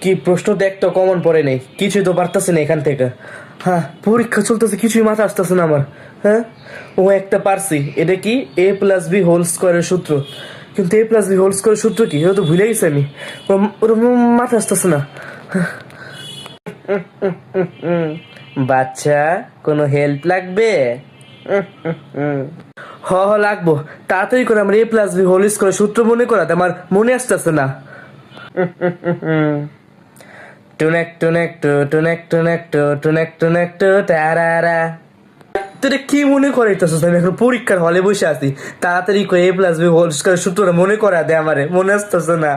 কি প্রশ্ন তো একটা কমন পড়ে নেই, কিছুই তো পারতাছি না এখান থেকে। হ্যাঁ, পরীক্ষা চলতেছে, কিছুই মাথা আসতেছে না আমার। হ্যাঁ, ও একটা পারছি, এটা কি a+b হোল স্কোয়ারের সূত্র। কিন্তু a+b হোল স্কোয়ারের সূত্র কি, এটা তো ভুলে গেছি আমি। ওর মাথা আসতেছে না। বাচ্চা, কোনো হেল্প লাগবে? হ লাগবো, তাড়াতাড়ি করে আমার a+b হোল স্কোয়ারের সূত্র মনে করাতে আমার মনে আসতেছে না। টুনেক টুনেক টু টুনেক টুনেক টু টুনেক টুনেক টু টারারা। তোরে কি মনে করাইতেছিস? আমি এখন পরীক্ষার হলে বসে আছি, তাড়াতাড়ি করে a+b হোল স্কোয়ারের সূত্রটা মনে করা দে আমারে, মনে আসতেছে না।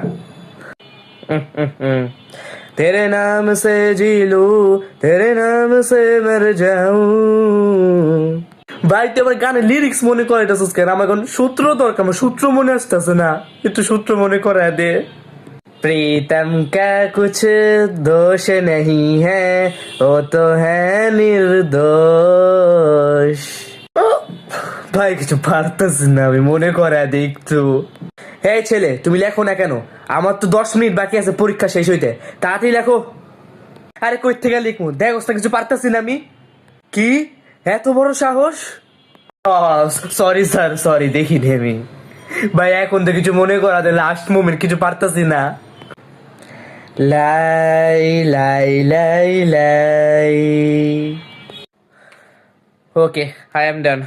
तेरे नाम से जी लूं, तेरे नाम से मर जाऊं। ভাই তুই আমার গানের লিরিক্স মনে করাইতেছিস কেন? আমার এখন সূত্র দরকার, আমার সূত্র মনে আসতেছে না, একটু সূত্র মনে করা দে। प्रीतम का कुछ दोष नहीं है, वो तो है निर्दोष। ভাই কিছু পারতেছি না, আমি মনে করা দে একটু। এই ছেলে, তুমি লেখো না কেন? আমার তো 10 মিনিট বাকি আছে পরীক্ষা শেষ হইতে, তাড়াতাড়ি লেখো। আরে কই থেকে লিখবো, দেখো না কিছু পারতেছি না আমি। কি এত বড় সাহস! সরি স্যার, সরি, দেখিনি আমি। ভাই এখন তো কিছু মনে করা দে, লাস্ট মোমেন্ট, কিছু পারতাছি না। লাই লাই লাই লাই। ওকে, আই এম ডান।